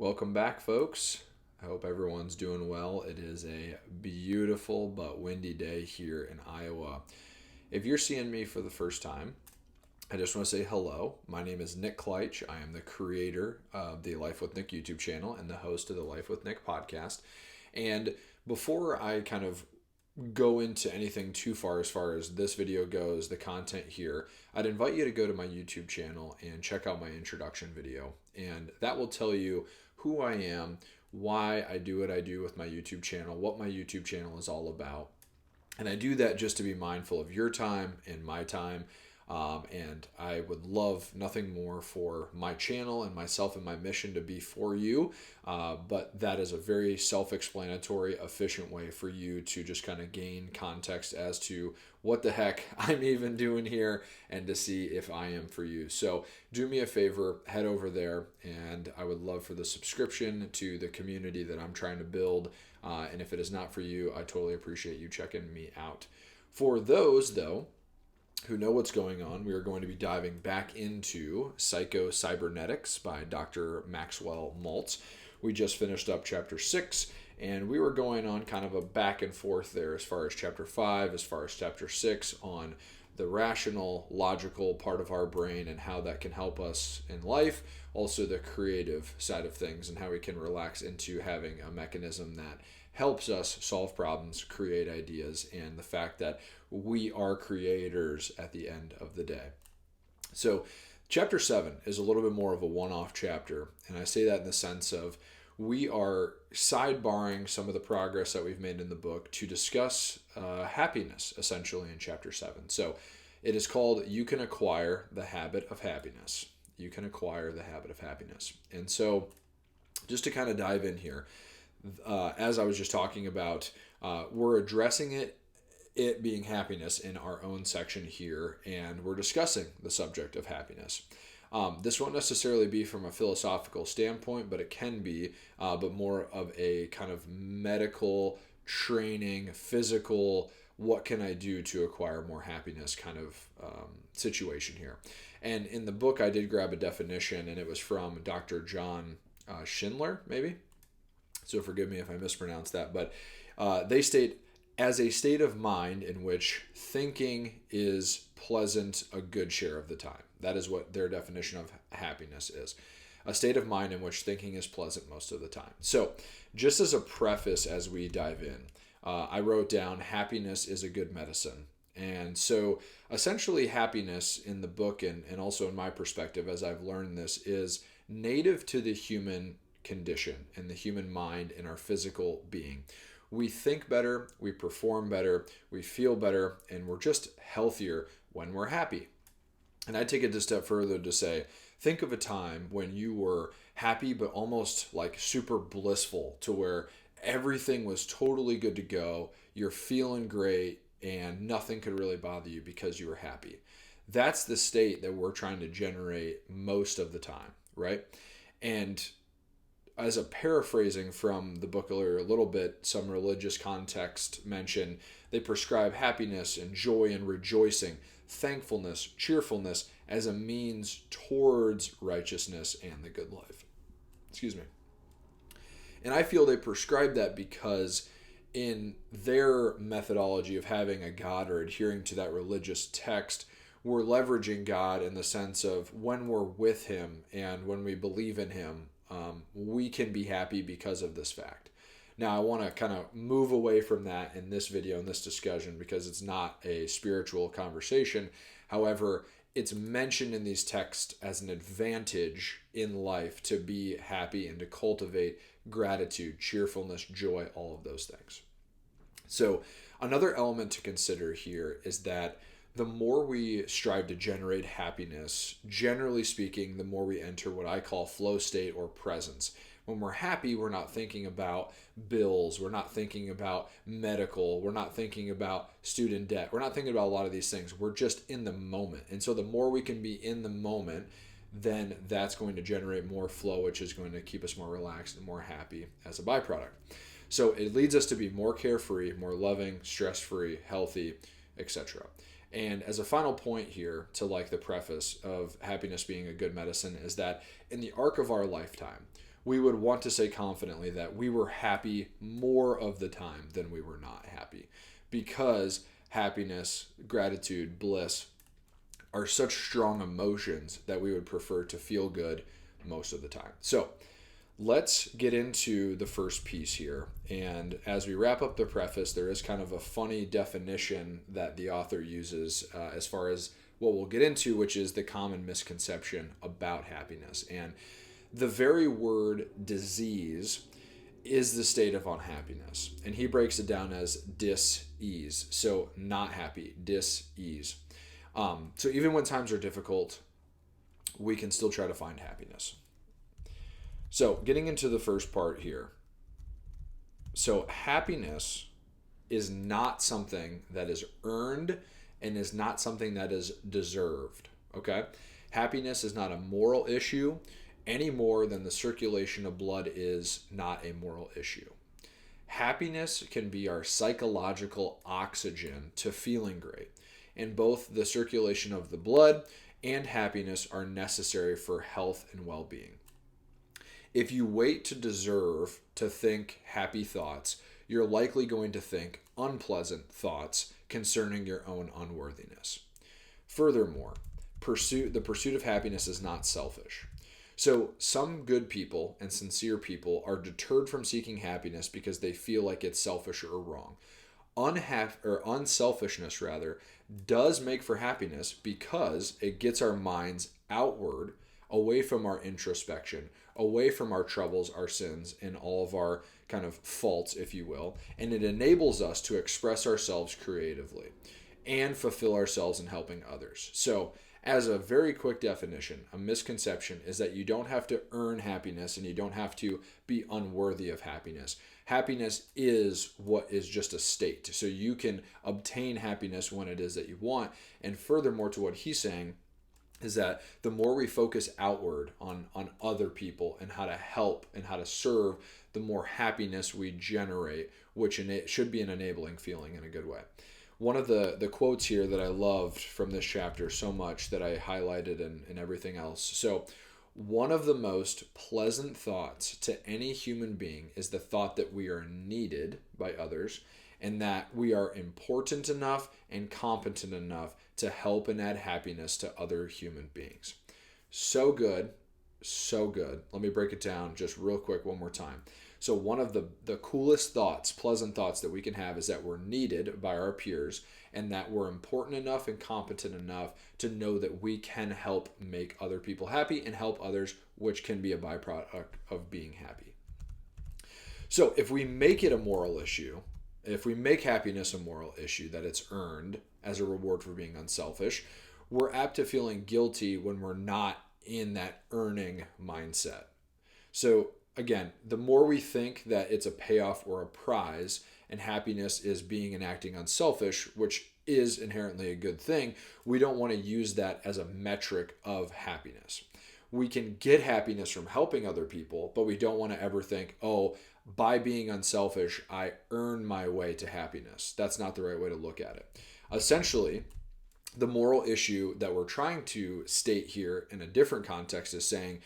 Welcome back, folks. I hope everyone's doing well. It is a beautiful but windy day here in Iowa. If you're seeing me for the first time, I just want to say hello. My name is Nick Kleitch. I am the creator of the Life with Nick YouTube channel and the host of the Life with Nick podcast. And before I kind of go into anything too far as this video goes, the content here, I'd invite you to go to my YouTube channel and check out my introduction video. And that will tell you who I am, why I do what I do with my YouTube channel, what my YouTube channel is all about. And I do that just to be mindful of your time and my time. And I would love nothing more for my channel and myself and my mission to be for you. But that is a very self-explanatory, efficient way for you to just kind of gain context as to what the heck I'm even doing here and to see if I am for you. So do me a favor, head over there, and I would love for the subscription to the community that I'm trying to build. And if it is not for you, I totally appreciate you checking me out. For those, though, who know what's going on, we are going to be diving back into Psycho-Cybernetics by Dr. Maxwell Maltz. We just finished up chapter 6, and we were going on kind of a back and forth there as far as chapter 5, as far as chapter 6, on the rational, logical part of our brain and how that can help us in life, also the creative side of things and how we can relax into having a mechanism that helps us solve problems, create ideas, and the fact that we are creators at the end of the day. So chapter 7 is a little bit more of a one-off chapter, and I say that in the sense of we are sidebarring some of the progress that we've made in the book to discuss happiness, essentially, in chapter 7. So it is called You Can Acquire the Habit of Happiness. You can acquire the habit of happiness. And so just to kind of dive in here, as I was just talking about, we're addressing it being happiness in our own section here, and we're discussing the subject of happiness. This won't necessarily be from a philosophical standpoint, but it can be, but more of a kind of medical training, physical, what can I do to acquire more happiness kind of situation here. And in the book, I did grab a definition, and it was from Dr. John Schindler, maybe. So forgive me if I mispronounce that, but they state, as a state of mind in which thinking is pleasant a good share of the time. That is what their definition of happiness is. A state of mind in which thinking is pleasant most of the time. So just as a preface as we dive in, I wrote down happiness is a good medicine. And so essentially happiness in the book and also in my perspective as I've learned this is native to the human condition and the human mind and our physical being. We think better, we perform better, we feel better, and we're just healthier when we're happy. And I take it a step further to say, think of a time when you were happy but almost like super blissful to where everything was totally good to go, you're feeling great, and nothing could really bother you because you were happy. That's the state that we're trying to generate most of the time, right? And as a paraphrasing from the book earlier a little bit, some religious context mention, they prescribe happiness and joy and rejoicing, thankfulness, cheerfulness as a means towards righteousness and the good life. Excuse me. And I feel they prescribe that because in their methodology of having a God or adhering to that religious text, we're leveraging God in the sense of when we're with Him and when we believe in Him, we can be happy because of this fact. Now, I want to kind of move away from that in this video, in this discussion, because it's not a spiritual conversation. However, it's mentioned in these texts as an advantage in life to be happy and to cultivate gratitude, cheerfulness, joy, all of those things. So another element to consider here is that the more we strive to generate happiness, generally speaking, the more we enter what I call flow state or presence. When we're happy, we're not thinking about bills, we're not thinking about medical, we're not thinking about student debt, we're not thinking about a lot of these things. We're just in the moment. And so the more we can be in the moment, then that's going to generate more flow, which is going to keep us more relaxed and more happy as a byproduct. So it leads us to be more carefree, more loving, stress-free, healthy, etc. And as a final point here to like the preface of happiness being a good medicine is that in the arc of our lifetime, we would want to say confidently that we were happy more of the time than we were not happy, because happiness, gratitude, bliss are such strong emotions that we would prefer to feel good most of the time. So let's get into the first piece here. And as we wrap up the preface, there is kind of a funny definition that the author uses as far as what we'll get into, which is the common misconception about happiness. And the very word disease is the state of unhappiness. And he breaks it down as dis-ease. So not happy, dis-ease. So even when times are difficult, we can still try to find happiness. So getting into the first part here. So happiness is not something that is earned and is not something that is deserved. Okay? Happiness is not a moral issue any more than the circulation of blood is not a moral issue. Happiness can be our psychological oxygen to feeling great. And both the circulation of the blood and happiness are necessary for health and well-being. If you wait to deserve to think happy thoughts, you're likely going to think unpleasant thoughts concerning your own unworthiness. Furthermore, the pursuit of happiness is not selfish. So some good people and sincere people are deterred from seeking happiness because they feel like it's selfish or wrong. Unselfishness does make for happiness because it gets our minds outward, away from our introspection, away from our troubles, our sins, and all of our kind of faults, if you will, and it enables us to express ourselves creatively and fulfill ourselves in helping others. So, as a very quick definition, a misconception is that you don't have to earn happiness and you don't have to be unworthy of happiness. Happiness is what is just a state. So you can obtain happiness when it is that you want. And furthermore, to what he's saying is that the more we focus outward on other people and how to help and how to serve, the more happiness we generate, which should be an enabling feeling in a good way. One of the quotes here that I loved from this chapter so much that I highlighted and everything else. So, one of the most pleasant thoughts to any human being is the thought that we are needed by others and that we are important enough and competent enough to help and add happiness to other human beings. So good, so good. Let me break it down just real quick one more time. So one of the coolest thoughts, pleasant thoughts that we can have is that we're needed by our peers and that we're important enough and competent enough to know that we can help make other people happy and help others, which can be a byproduct of being happy. So if we make it a moral issue, if we make happiness a moral issue, that it's earned as a reward for being unselfish, we're apt to feeling guilty when we're not in that earning mindset. So again, the more we think that it's a payoff or a prize and happiness is being and acting unselfish, which is inherently a good thing, we don't want to use that as a metric of happiness. We can get happiness from helping other people, but we don't want to ever think, oh, by being unselfish, I earn my way to happiness. That's not the right way to look at it. Essentially, the moral issue that we're trying to state here in a different context is saying,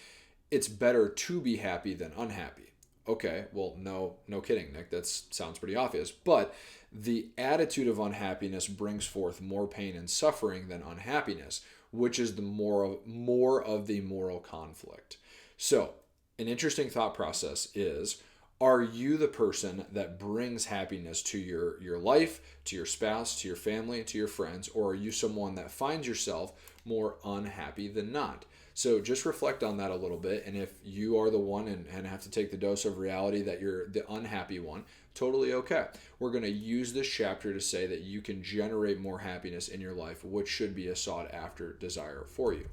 it's better to be happy than unhappy. Okay, well, no kidding, Nick. That sounds pretty obvious. But the attitude of unhappiness brings forth more pain and suffering than unhappiness, which is the more of the moral conflict. So, an interesting thought process is, are you the person that brings happiness to your life, to your spouse, to your family, to your friends, or are you someone that finds yourself more unhappy than not? So just reflect on that a little bit, and if you are the one and have to take the dose of reality that you're the unhappy one, totally okay. We're going to use this chapter to say that you can generate more happiness in your life, which should be a sought-after desire for you.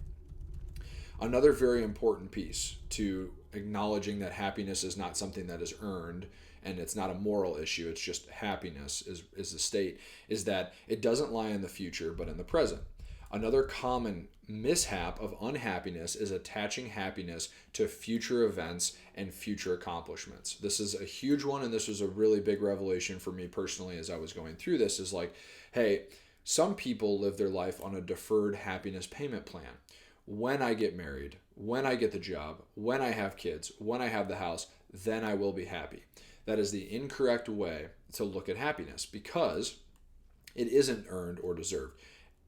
Another very important piece to acknowledging that happiness is not something that is earned and it's not a moral issue, it's just happiness is the state, is that it doesn't lie in the future but in the present. Another common mishap of unhappiness is attaching happiness to future events and future accomplishments. This is a huge one, and this was a really big revelation for me personally as I was going through this, is like, hey, some people live their life on a deferred happiness payment plan. When I get married, when I get the job, when I have kids, when I have the house, then I will be happy. That is the incorrect way to look at happiness because it isn't earned or deserved.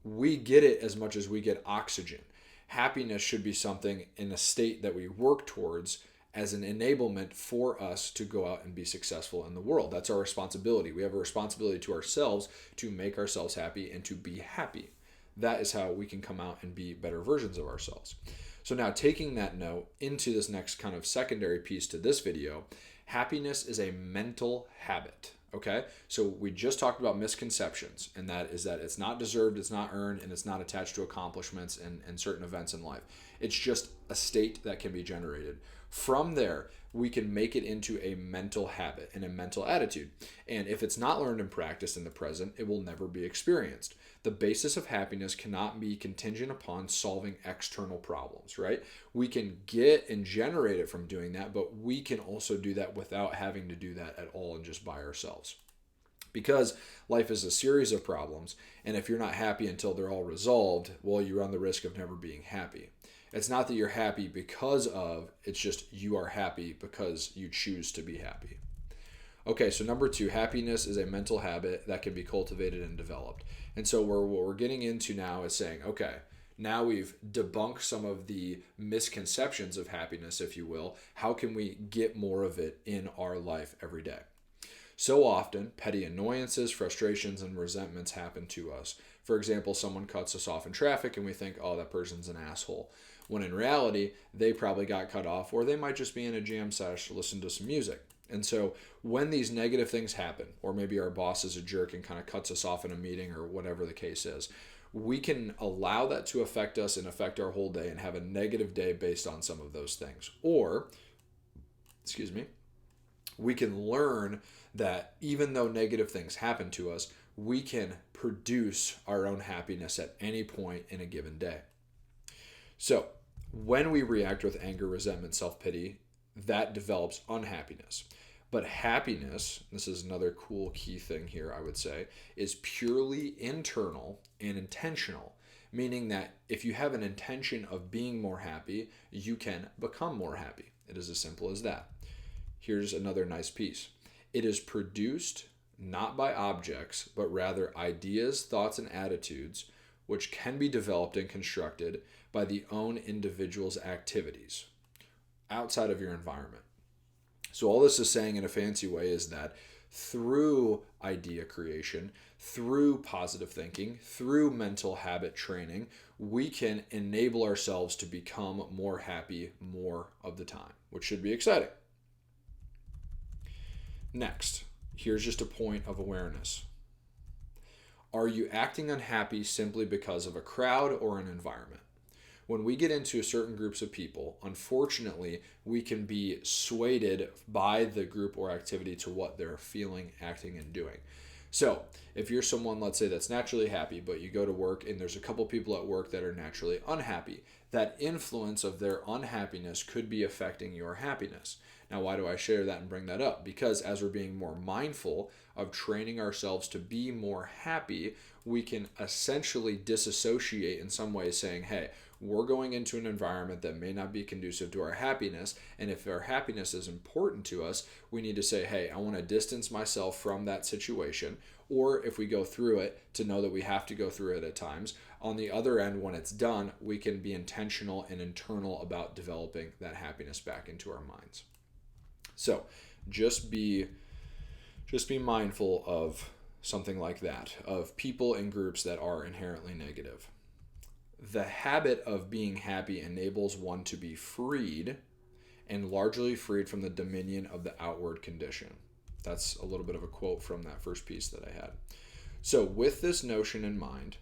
We get it as much as we get oxygen. Happiness should be something in a state that we work towards as an enablement for us to go out and be successful in the world. That's our responsibility. We have a responsibility to ourselves to make ourselves happy and to be happy. That is how we can come out and be better versions of ourselves. So now taking that note into this next kind of secondary piece to this video, happiness is a mental habit. Okay, so we just talked about misconceptions, and that is that it's not deserved, it's not earned, and it's not attached to accomplishments and certain events in life. It's just a state that can be generated. From there, we can make it into a mental habit and a mental attitude. And if it's not learned and practiced in the present, it will never be experienced. The basis of happiness cannot be contingent upon solving external problems, right? We can get and generate it from doing that, but we can also do that without having to do that at all and just by ourselves. Because life is a series of problems, and if you're not happy until they're all resolved, well, you run the risk of never being happy. It's not that you're happy because of, it's just you are happy because you choose to be happy. Okay, so number 2, happiness is a mental habit that can be cultivated and developed. And so what we're getting into now is saying, okay, now we've debunked some of the misconceptions of happiness, if you will. How can we get more of it in our life every day? So often, petty annoyances, frustrations, and resentments happen to us. For example, someone cuts us off in traffic and we think, oh, that person's an asshole. When in reality, they probably got cut off, or they might just be in a jam sesh to listen to some music. And so when these negative things happen, or maybe our boss is a jerk and kind of cuts us off in a meeting or whatever the case is, we can allow that to affect us and affect our whole day and have a negative day based on some of those things. Or, we can learn that even though negative things happen to us, we can produce our own happiness at any point in a given day. So when we react with anger, resentment, self-pity, that develops unhappiness. But happiness, this is another cool key thing here, I would say, is purely internal and intentional, meaning that if you have an intention of being more happy, you can become more happy. It is as simple as that. Here's another nice piece. It is produced not by objects, but rather ideas, thoughts, and attitudes, which can be developed and constructed by the own individual's activities outside of your environment. So all this is saying in a fancy way is that through idea creation, through positive thinking, through mental habit training, we can enable ourselves to become more happy more of the time, which should be exciting. Next, here's just a point of awareness. Are you acting unhappy simply because of a crowd or an environment? When we get into certain groups of people, unfortunately, we can be swayed by the group or activity to what they're feeling, acting, and doing. So if you're someone, let's say, that's naturally happy, but you go to work and there's a couple people at work that are naturally unhappy, that influence of their unhappiness could be affecting your happiness. Now, why do I share that and bring that up? Because as we're being more mindful of training ourselves to be more happy, we can essentially disassociate in some ways, saying, hey, we're going into an environment that may not be conducive to our happiness, and if our happiness is important to us, we need to say, hey, I want to distance myself from that situation, or if we go through it, to know that we have to go through it at times. On the other end, when it's done, we can be intentional and internal about developing that happiness back into our minds. So just be mindful of something like that, of people and groups that are inherently negative. The habit of being happy enables one to be freed and largely freed from the dominion of the outward condition. That's a little bit of a quote from that first piece that I had. So with this notion in mind,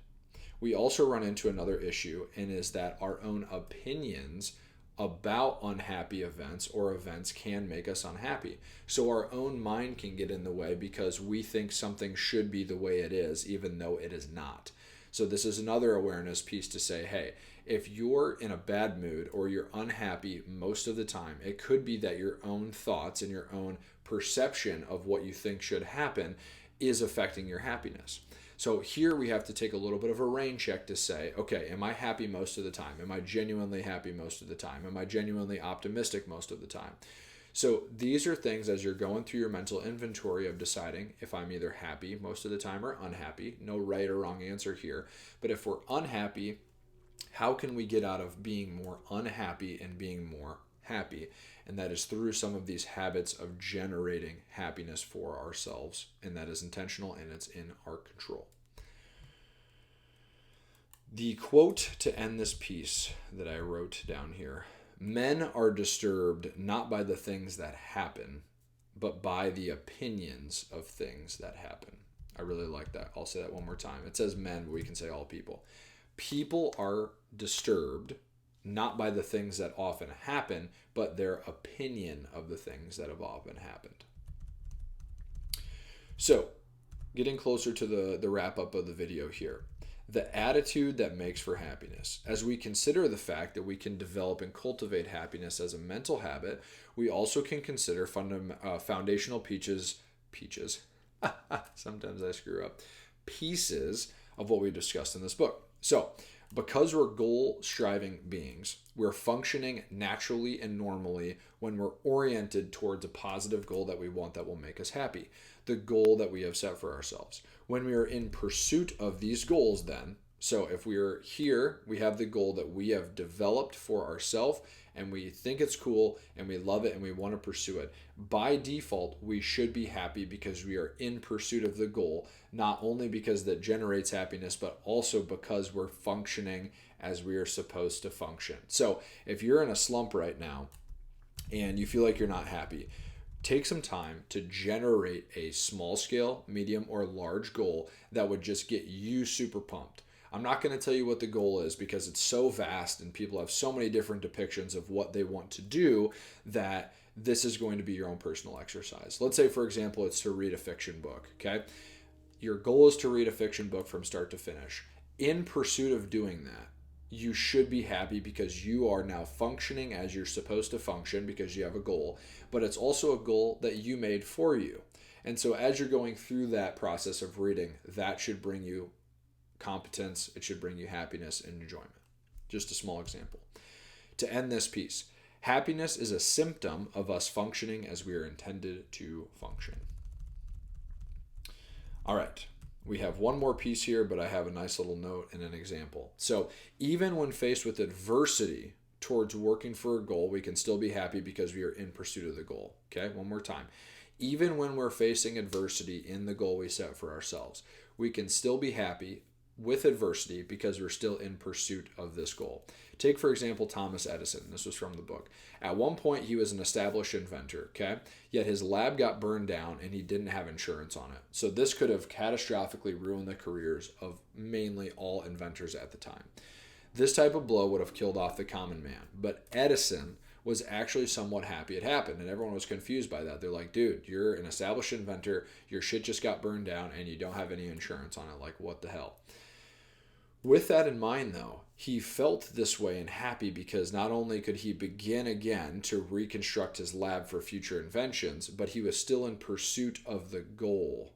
we also run into another issue, and is that our own opinions about unhappy events or events can make us unhappy. So our own mind can get in the way because we think something should be the way it is, even though it is not. So this is another awareness piece to say, hey, if you're in a bad mood or you're unhappy most of the time, it could be that your own thoughts and your own perception of what you think should happen is affecting your happiness. So here we have to take a little bit of a rain check to say, okay, am I happy most of the time? Am I genuinely happy most of the time? Am I genuinely optimistic most of the time? So these are things as you're going through your mental inventory of deciding if I'm either happy most of the time or unhappy. No right or wrong answer here. But if we're unhappy, how can we get out of being more unhappy and being more happy? And that is through some of these habits of generating happiness for ourselves. And that is intentional and it's in our control. The quote to end this piece that I wrote down here: men are disturbed not by the things that happen, but by the opinions of things that happen. I really like that. I'll say that one more time. It says men, but we can say all people. People are disturbed not by the things that often happen, but their opinion of the things that have often happened. So, getting closer to the wrap up of the video here. The attitude that makes for happiness. As we consider the fact that we can develop and cultivate happiness as a mental habit, we also can consider foundational pieces. Sometimes I screw up. Pieces of what we discussed in this book. So, because we're goal-striving beings, we're functioning naturally and normally when we're oriented towards a positive goal that we want that will make us happy, the goal that we have set for ourselves. When we are in pursuit of these goals then, so if we are here, we have the goal that we have developed for ourselves and we think it's cool and we love it and we want to pursue it. By default, we should be happy because we are in pursuit of the goal, not only because that generates happiness, but also because we're functioning as we are supposed to function. So if you're in a slump right now and you feel like you're not happy, take some time to generate a small scale, medium, or large goal that would just get you super pumped. I'm not going to tell you what the goal is because it's so vast and people have so many different depictions of what they want to do that this is going to be your own personal exercise. Let's say, for example, it's to read a fiction book, okay? Your goal is to read a fiction book from start to finish. In pursuit of doing that, you should be happy because you are now functioning as you're supposed to function because you have a goal, but it's also a goal that you made for you. And so as you're going through that process of reading, that should bring you competence, it should bring you happiness and enjoyment. Just a small example. To end this piece, happiness is a symptom of us functioning as we are intended to function. All right. We have one more piece here, but I have a nice little note and an example. So even when faced with adversity towards working for a goal, we can still be happy because we are in pursuit of the goal. Okay, one more time. Even when we're facing adversity in the goal we set for ourselves, we can still be happy with adversity because we're still in pursuit of this goal. Take, for example, Thomas Edison. This was from the book. At one point, he was an established inventor, okay? Yet his lab got burned down and he didn't have insurance on it. So this could have catastrophically ruined the careers of mainly all inventors at the time. This type of blow would have killed off the common man. But Edison was actually somewhat happy it happened, and everyone was confused by that. They're like, dude, you're an established inventor, your shit just got burned down, and you don't have any insurance on it. Like, what the hell? With that in mind, though, he felt this way and happy because not only could he begin again to reconstruct his lab for future inventions, but he was still in pursuit of the goal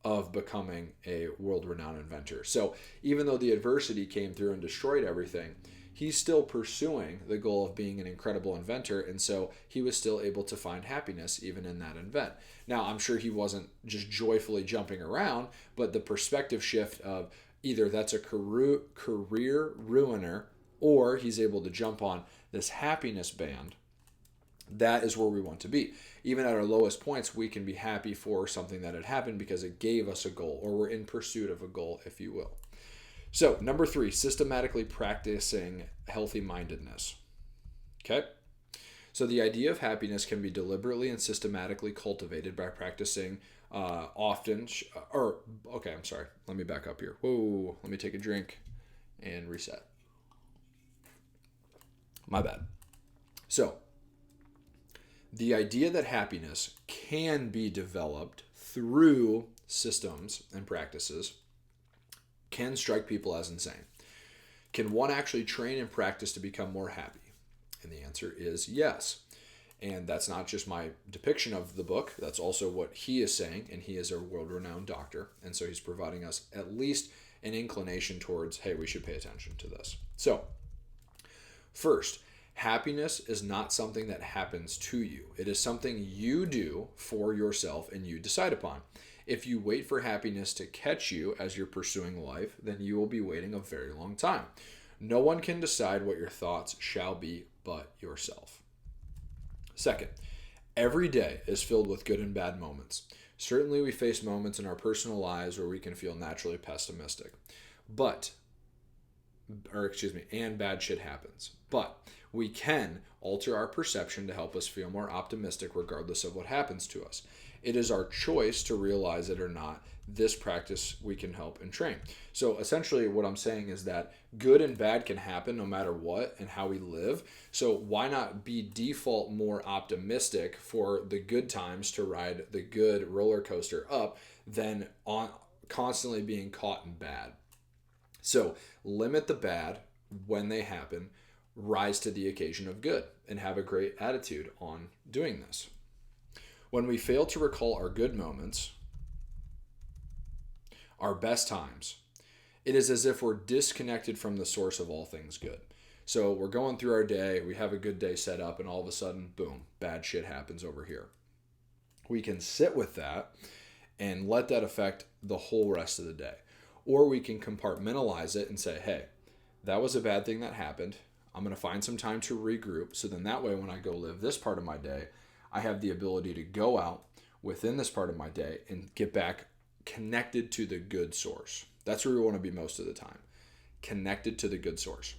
of becoming a world-renowned inventor. So even though the adversity came through and destroyed everything, he's still pursuing the goal of being an incredible inventor, and so he was still able to find happiness even in that event. Now, I'm sure he wasn't just joyfully jumping around, but the perspective shift of either that's a career ruiner or he's able to jump on this happiness band, that is where we want to be. Even at our lowest points, we can be happy for something that had happened because it gave us a goal, or we're in pursuit of a goal, if you will. So, number 3, systematically practicing healthy-mindedness. Okay? So the idea of happiness can be deliberately and systematically cultivated by practicing let me back up here. Whoa, let me take a drink and reset. My bad. So, the idea that happiness can be developed through systems and practices can strike people as insane. Can one actually train and practice to become more happy? And the answer is yes. And that's not just my depiction of the book. That's also what he is saying. And he is a world-renowned doctor. And so he's providing us at least an inclination towards, hey, we should pay attention to this. So first, happiness is not something that happens to you. It is something you do for yourself and you decide upon. If you wait for happiness to catch you as you're pursuing life, then you will be waiting a very long time. No one can decide what your thoughts shall be but yourself. Second, every day is filled with good and bad moments. Certainly we face moments in our personal lives where we can feel naturally pessimistic. And bad shit happens. But we can alter our perception to help us feel more optimistic regardless of what happens to us. It is our choice to realize it or not. This practice we can help and train. So essentially what I'm saying is that good and bad can happen no matter what and how we live. So why not be default more optimistic for the good times to ride the good roller coaster up than on constantly being caught in bad. So limit the bad when they happen, rise to the occasion of good, and have a great attitude on doing this. When we fail to recall our good moments, our best times, it is as if we're disconnected from the source of all things good. So we're going through our day, we have a good day set up, and all of a sudden, boom, bad shit happens over here. We can sit with that and let that affect the whole rest of the day. Or we can compartmentalize it and say, hey, that was a bad thing that happened. I'm going to find some time to regroup. So then that way, when I go live this part of my day, I have the ability to go out within this part of my day and get back connected to the good source. That's where we want to be most of the time. Connected to the good source.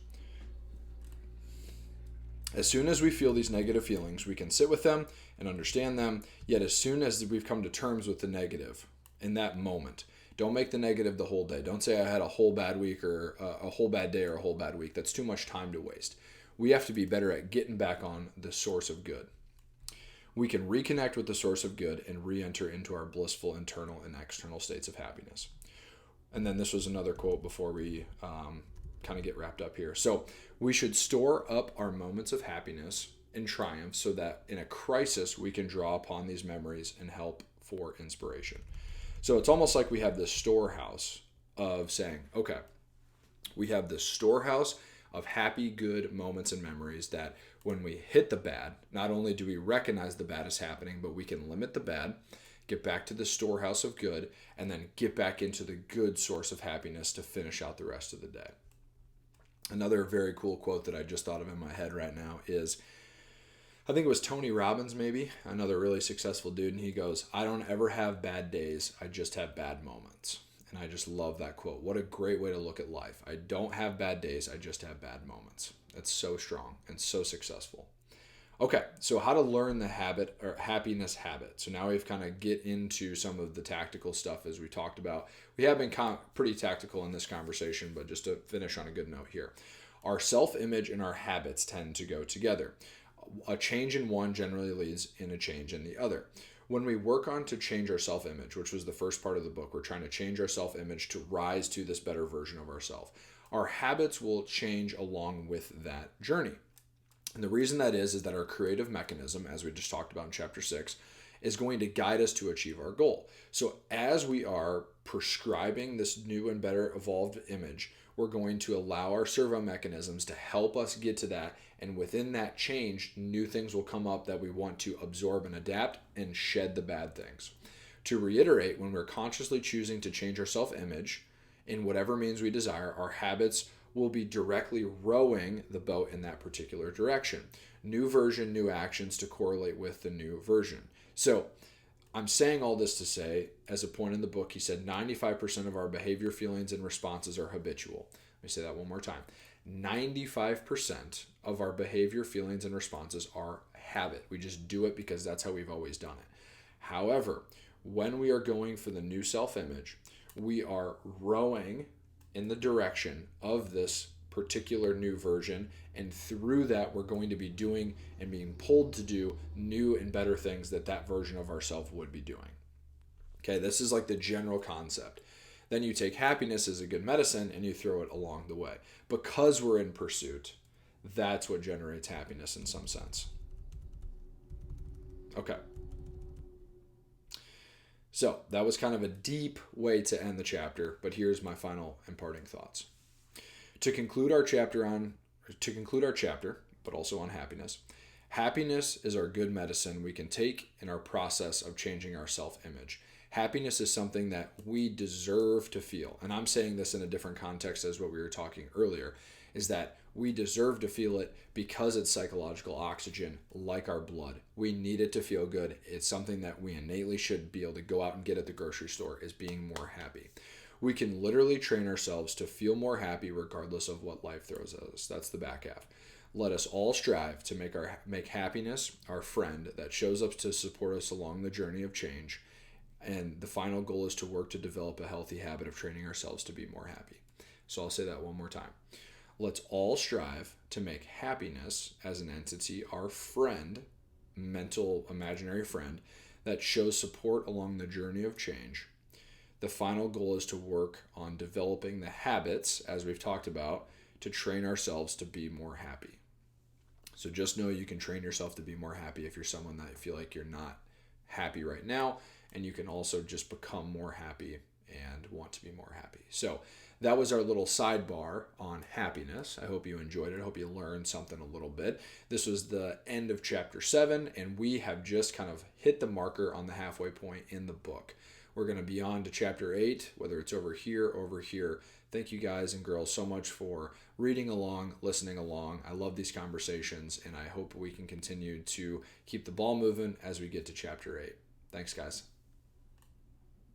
As soon as we feel these negative feelings, we can sit with them and understand them. Yet as soon as we've come to terms with the negative in that moment, don't make the negative the whole day. Don't say I had a whole bad week or a whole bad day or a whole bad week. That's too much time to waste. We have to be better at getting back on the source of good. We can reconnect with the source of good and re-enter into our blissful internal and external states of happiness. And then this was another quote before we kind of get wrapped up here. So we should store up our moments of happiness and triumph so that in a crisis we can draw upon these memories and help for inspiration. So it's almost like we have this storehouse of saying, okay, we have this storehouse of happy, good moments and memories that when we hit the bad, not only do we recognize the bad is happening, but we can limit the bad, get back to the storehouse of good, and then get back into the good source of happiness to finish out the rest of the day. Another very cool quote that I just thought of in my head right now is, I think it was Tony Robbins maybe, another really successful dude, and he goes, I don't ever have bad days, I just have bad moments. And I just love that quote. What a great way to look at life. I don't have bad days, I just have bad moments. That's so strong and so successful. Okay, so how to learn the habit or happiness habit. So now we've kind of get into some of the tactical stuff as we talked about. We have been pretty tactical in this conversation, but just to finish on a good note here. Our self-image and our habits tend to go together. A change in one generally leads in a change in the other. When we work on to change our self-image, which was the first part of the book, we're trying to change our self-image to rise to this better version of ourselves. Our habits will change along with that journey. And the reason that is that our creative mechanism, as we just talked about in chapter 6, is going to guide us to achieve our goal. So as we are prescribing this new and better evolved image, we're going to allow our servo mechanisms to help us get to that. And within that change, new things will come up that we want to absorb and adapt and shed the bad things. To reiterate, when we're consciously choosing to change our self-image in whatever means we desire, our habits will be directly rowing the boat in that particular direction. New version, new actions to correlate with the new version. So I'm saying all this to say, as a point in the book, he said 95% of our behavior, feelings, and responses are habitual. Let me say that one more time. 95% of our behavior, feelings, and responses are habit. We just do it because that's how we've always done it. However, when we are going for the new self-image, we are rowing in the direction of this particular new version, and through that we're going to be doing and being pulled to do new and better things that version of ourselves would be doing. Okay, this is like the general concept. Then you take happiness as a good medicine and you throw it along the way. Because we're in pursuit, that's what generates happiness in some sense. Okay. So that was kind of a deep way to end the chapter, but here's my final imparting thoughts. To conclude our chapter, but also on happiness. Happiness is our good medicine we can take in our process of changing our self-image. Happiness is something that we deserve to feel. And I'm saying this in a different context as what we were talking earlier, is that we deserve to feel it because it's psychological oxygen, like our blood. We need it to feel good. It's something that we innately should be able to go out and get at the grocery store, is being more happy. We can literally train ourselves to feel more happy regardless of what life throws at us. That's the back half. Let us all strive to make happiness our friend that shows up to support us along the journey of change. And the final goal is to work to develop a healthy habit of training ourselves to be more happy. So I'll say that one more time. Let's all strive to make happiness as an entity our friend, mental, imaginary friend, that shows support along the journey of change. The final goal is to work on developing the habits, as we've talked about, to train ourselves to be more happy. So just know you can train yourself to be more happy if you're someone that you feel like you're not happy right now, and you can also just become more happy and want to be more happy. So that was our little sidebar on happiness. I hope you enjoyed it. I hope you learned something a little bit. This was the end of chapter 7, and we have just kind of hit the marker on the halfway point in the book. We're going to be on to chapter 8, whether it's over here or over here. Thank you guys and girls so much for reading along, listening along. I love these conversations, and I hope we can continue to keep the ball moving as we get to chapter 8. Thanks, guys.